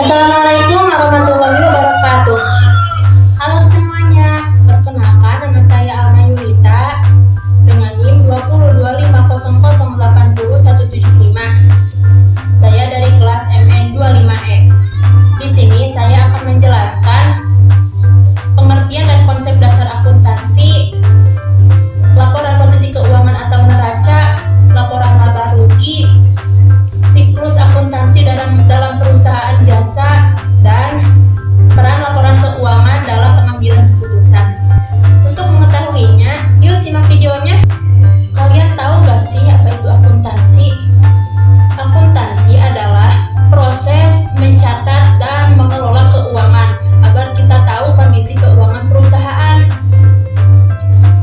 Assalamualaikum warahmatullahi wabarakatuh. Halo semuanya, perkenalkan nama saya Alma Yulita dengan NIM 20250080175. Saya dari kelas MN 25E. Di sini saya akan menjelaskan pengertian dan konsep dasar akuntansi, laporan posisi keuangan atau neraca, laporan laba rugi, siklus akuntansi dalam perusahaan jasa, dan peran laporan keuangan dalam pengambilan keputusan. Untuk mengetahuinya, yuk simak videonya. Kalian tahu gak sih apa itu akuntansi? Akuntansi adalah proses mencatat dan mengelola keuangan agar kita tahu kondisi keuangan perusahaan.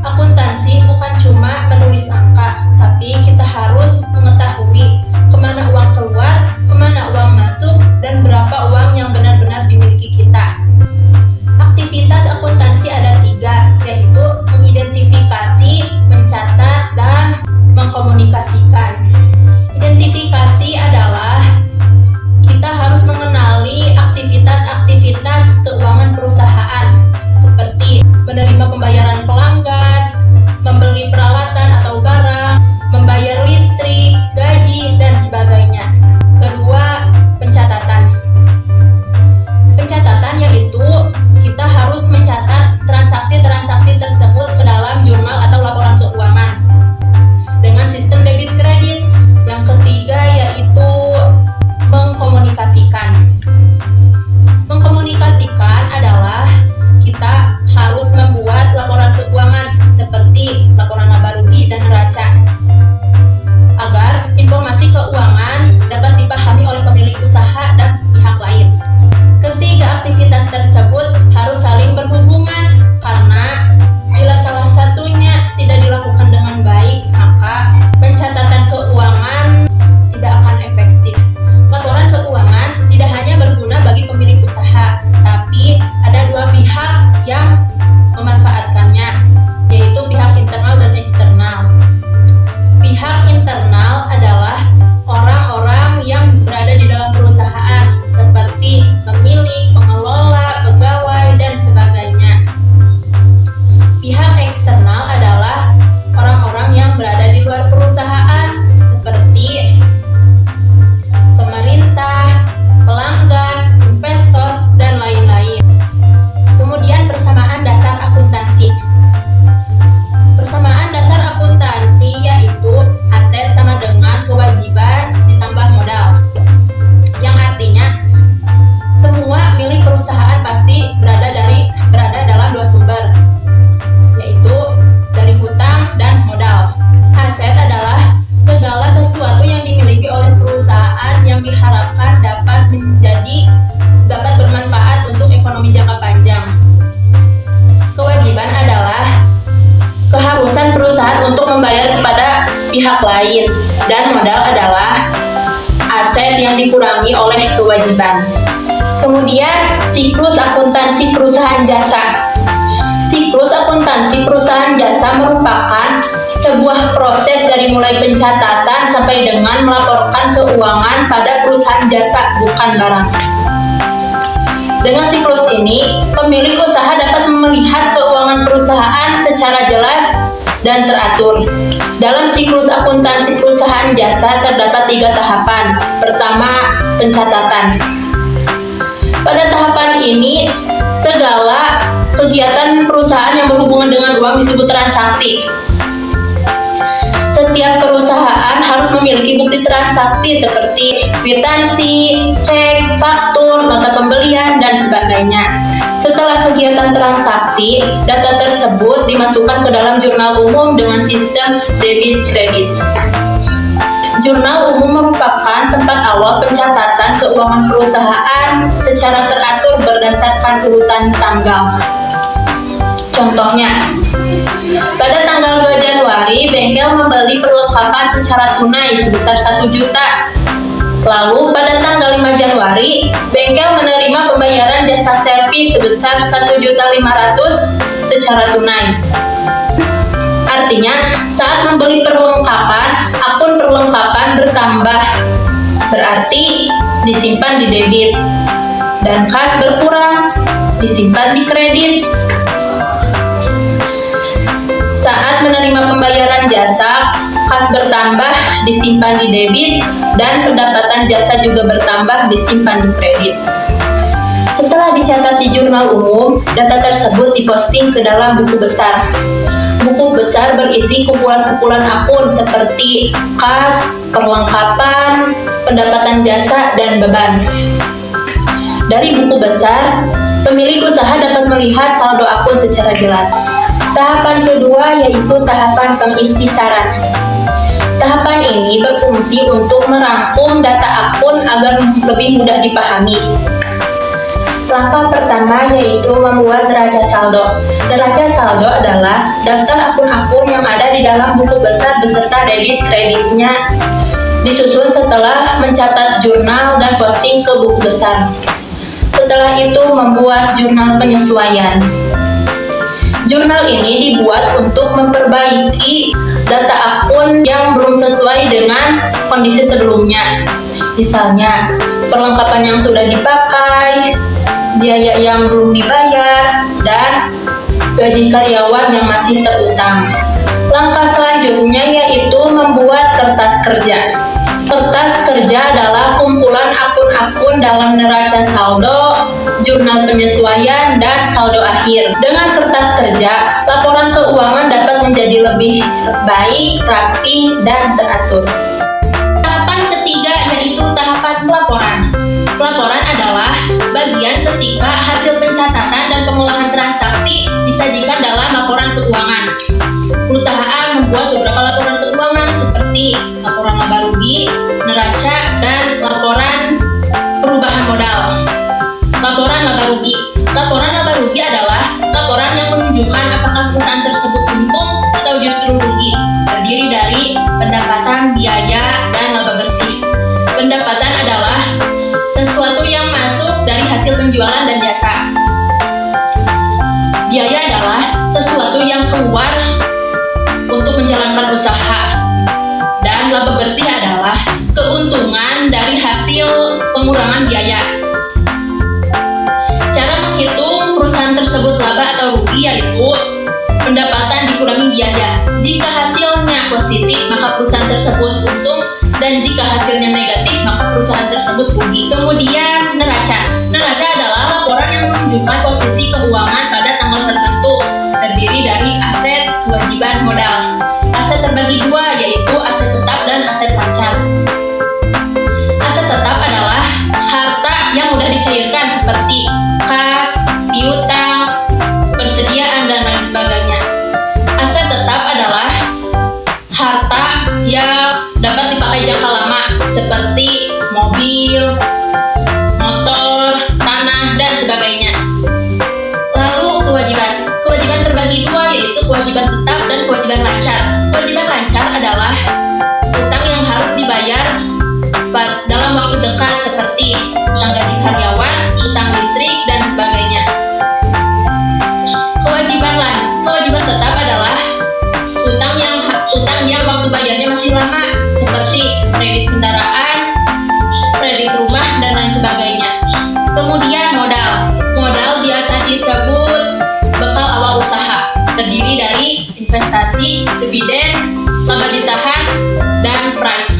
Akuntansi bukan cuma menulis angka, tapi kita harus mengetahui kemana uang keluar, kemana uang masuk, dan berapa uang yang benar-benar dimiliki kita. Aktivitas akuntansi ada 3, yaitu mengidentifikasi, mencatat, dan mengkomunikasikan. Identifikasi adalah kita harus mengenali aktivitas-aktivitas keuangan perusahaan, seperti menerima pembayaran pelanggan, membeli peralatan atau barang, membayar listrik, gaji, dan sebagainya. Kedua, pencatatan. Pencatatan yaitu kita harus mencatat transaksi-transaksi tersebut ke dalam jurnal atau laporan keuangan dengan sistem debit kredit. Yang ketiga yaitu mengkomunikasikan. Mengkomunikasikan adalah kita harus membuat laporan keuangan seperti laporan laba rugi dan neraca agar informasi keuangan dapat dipahami oleh pemilik usaha dan pihak lain. Ketiga aktivitas tersebut harus saling berhubungan, karena bila salah satunya tidak dilakukan dengan baik, maka pencatatan keuangan tidak akan efektif. Laporan keuangan tidak hanya berguna bagi pemilik usaha, tapi ada 2 pihak yang memanfaatkannya, yaitu pihak internal dan eksternal. Pihak internal adalah orang-orang yang berada di dalam perusahaan, seperti pemilik, pengelola, pegawai, dan sebagainya. Pihak eksternal adalah orang-orang yang berada di luar perusahaan, seperti pemerintah, pelanggan, investor, dan lain-lain. Kemudian persamaan dasar akuntansi. Persamaan dasar akuntansi yaitu aset sama dengan kewajiban ditambah modal. Yang artinya semua milik perusahaan pasti berada dalam 2 sumber, yaitu dari hutang dan modal. Aset adalah segala sesuatu yang dimiliki oleh perusahaan yang diharapkan dapat bermanfaat untuk ekonomi jangka panjang. Kewajiban adalah keharusan perusahaan untuk membayar kepada pihak lain, dan modal adalah aset yang dikurangi oleh kewajiban. Kemudian siklus akuntansi perusahaan jasa. Siklus akuntansi perusahaan jasa merupakan sebuah proses dari mulai pencatatan sampai dengan melaporkan keuangan pada perusahaan jasa, bukan barang. Dengan siklus ini, pemilik usaha dapat melihat keuangan perusahaan secara jelas dan teratur. Dalam siklus akuntansi perusahaan jasa terdapat 3 tahapan. Pertama, pencatatan. Pada tahapan ini, segala kegiatan perusahaan yang berhubungan dengan uang disebut transaksi. Setiap perusahaan harus memiliki bukti transaksi seperti kwitansi, cek, faktur, nota pembelian, dan sebagainya. Setelah kegiatan transaksi, data tersebut dimasukkan ke dalam jurnal umum dengan sistem debit kredit. Jurnal umum merupakan tempat awal pencatatan keuangan perusahaan secara teratur berdasarkan urutan tanggal. Contohnya, pada tanggal 2 Januari, bengkel membeli perlengkapan secara tunai sebesar 1 juta. Lalu pada tanggal 5 Januari, bengkel menerima pembayaran jasa servis sebesar 1.500.000 secara tunai. Artinya, saat membeli perlengkapan, akun perlengkapan bertambah, berarti disimpan di debit. dan kas berkurang, disimpan di kredit. Saat menerima pembayaran jasa, kas bertambah, disimpan di debit, dan pendapatan jasa juga bertambah, disimpan di kredit. Setelah dicatat di jurnal umum, data tersebut diposting ke dalam buku besar. Buku besar berisi kumpulan-kumpulan akun seperti kas, perlengkapan, pendapatan jasa, dan beban. Dari buku besar, pemilik usaha dapat melihat saldo akun secara jelas. Tahapan kedua yaitu tahapan pengikhtisaran. Tahapan ini berfungsi untuk merangkum data akun agar lebih mudah dipahami. Langkah pertama yaitu membuat neraca saldo. Neraca saldo adalah daftar akun-akun yang ada di dalam buku besar beserta debit kreditnya, disusun setelah mencatat jurnal dan posting ke buku besar. Setelah itu membuat jurnal penyesuaian. Jurnal ini dibuat untuk memperbaiki data akun yang belum sesuai dengan kondisi sebelumnya. Misalnya, perlengkapan yang sudah dipakai, biaya yang belum dibayar, dan gaji karyawan yang masih terutang. Langkah selanjutnya yaitu membuat kertas kerja. Kertas kerja adalah kumpulan akun-akun dalam neraca saldo, jurnal penyesuaian, dan saldo akhir. Dengan kertas kerja, laporan keuangan dapat menjadi lebih baik, rapi, dan teratur. Tahapan ketiga yaitu tahapan pelaporan. Pelaporan adalah bagian ketika hasil pencatatan dan pengolahan transaksi disajikan dalam laporan keuangan. Perusahaan membuat beberapa laporan keuangan seperti laporan laba rugi, neraca, dan laporan perubahan modal. Laporan laba rugi. Laporan laba rugi adalah laporan yang menunjukkan apakah perusahaan tersebut untung atau justru rugi. Terdiri dari pendapatan, biaya, dan laba bersih. Pendapatan adalah sesuatu yang masuk dari hasil penjualan dan jasa. Biaya adalah sesuatu yang keluar untuk menjalankan usaha. Dan laba bersih adalah keuntungan dari hasil pengurangan biaya. Cara menghitung perusahaan tersebut laba atau rugi yaitu pendapatan dikurangi biaya. Jika hasilnya positif, maka perusahaan tersebut untung, dan jika hasilnya negatif, maka perusahaan tersebut rugi. Kemudian neraca. Neraca adalah laporan yang menunjukkan posisi keuangan pada tanggal tertentu, terdiri dari aset, kewajiban, modal. Aset terbagi dua, yaitu aset tetap dan aset lancar. Aset tetap adalah harta yang mudah dicairkan seperti kas, piutang, persediaan, dan lain sebagainya. Aset tetap adalah harta yang dapat dipakai jangka lama seperti mobil, motor, tanah, dan sebagainya. Lalu kewajiban. Kewajiban terbagi dua, yaitu kewajiban tetap dan kewajiban lancar. Kewajiban lancar adalah utang yang harus dibayar dalam waktu dekat seperti utang gaji karyawan, utang listrik, dan sebagainya. Kewajiban tetap adalah utang yang waktu bayarnya masih lama seperti kredit kendaraan, kredit rumah, dan lain sebagainya. Kemudian modal. Modal biasa disebut bekal awal usaha, terdiri dari investasi, dividen, laba ditahan, dan price.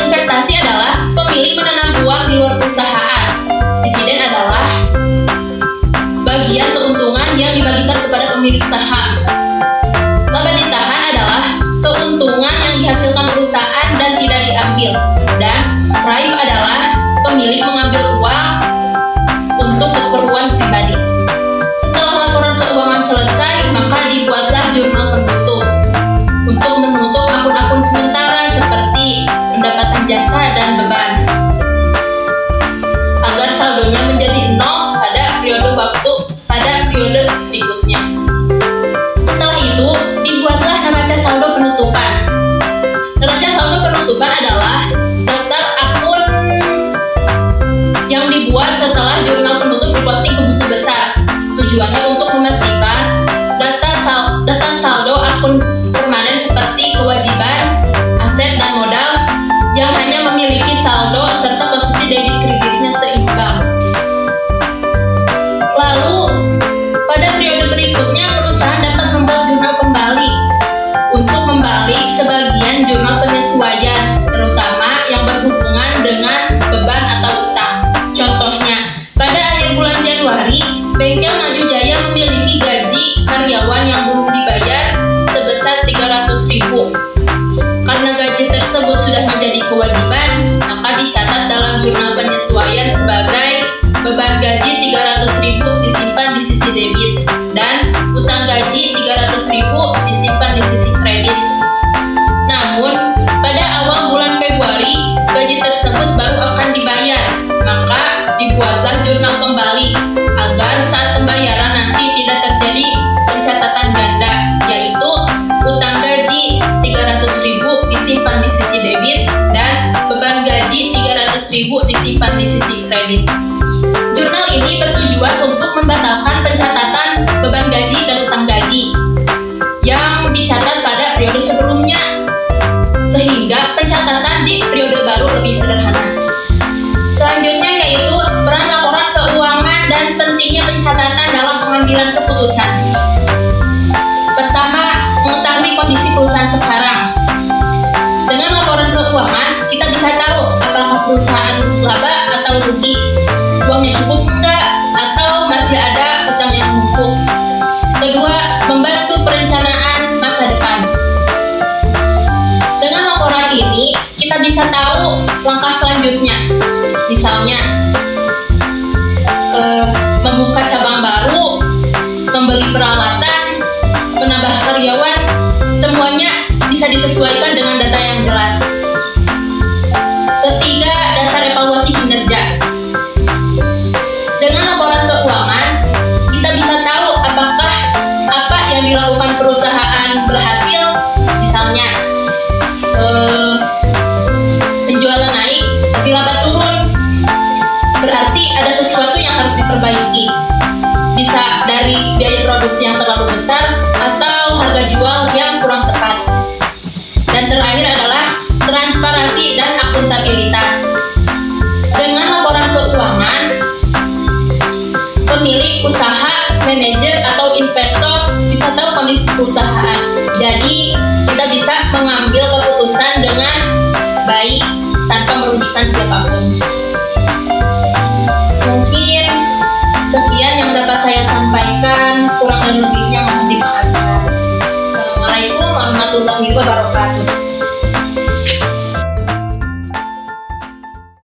Investasi adalah pemilik menanam uang di luar perusahaan. Dividen adalah bagian keuntungan yang dibagikan kepada pemilik saham. Laba ditahan adalah keuntungan yang dihasilkan perusahaan dan tidak diambil. Dan price adalah pemilik mengambil uang untuk keperluan pribadi. Setelah laporan keuangan selesai, maka dibuatlah jurnal penutup untuk menutup akun-akun sementara seperti pendapatan jasa dan beban, agar saldonya menjadi nol pada periode berikutnya. Setelah itu, dibuatlah neraca saldo penutupan. Neraca saldo penutupan adalah daftar akun yang dibuat setelah jurnal penutup diposting ke buku besar. Tujuannya untuk memastikan data saldo akun permanen seperti kewajiban, aset, dan modal yang hanya memiliki saldo dicatat dalam jurnal penyesuaian sebagai beban gaji 300.000 disimpan di sisi debit dan utang gaji 300.000 disimpan di sisi kredit. Namun, pada awal bulan Februari, gaji tersebut baru akan dibayar, maka dibuatlah jurnal kembali agar saat pembayaran nanti tidak terjadi pencatatan ganda, yaitu utang gaji 300.000 disimpan di sisi debit dan beban gaji 300.000 disimpan di sisi kredit. Jurnal ini bertujuan untuk membatalkan pencatatan beban gaji dan utang gaji yang dicatat pada periode sebelumnya, sehingga pencatatan di periode baru lebih sederhana. Selanjutnya yaitu peran laporan keuangan dan pentingnya pencatatan dalam pengambilan keputusan. Pertama, mengetahui kondisi perusahaan sekarang. Dengan laporan keuangan, kita bisa tahu apakah perusahaan laba atau rugi, uangnya cukup enggak, atau masih ada utang yang menumpuk. Kedua, membantu perencanaan masa depan. Dengan laporan ini, kita bisa tahu langkah selanjutnya. Misalnya, membuka cabang baru, membeli peralatan, menambah karyawan, semuanya bisa disesuaikan dengan data yang jelas. Ketiga, dasar evaluasi kinerja. Dengan laporan keuangan, kita bisa tahu apakah apa yang dilakukan perusahaan berhasil, misalnya penjualan naik, tapi laba turun, berarti ada sesuatu yang harus diperbaiki. Bisa dari biaya produksi yang terlalu besar atau harga jual yang kurang tepat. Dan terakhir adalah transparansi dan akuntabilitas. Dengan laporan keuangan, pemilik usaha, manajer, atau investor bisa tahu kondisi perusahaan. Jadi, kita bisa mengambil keputusan dengan baik tanpa merugikan siapapun.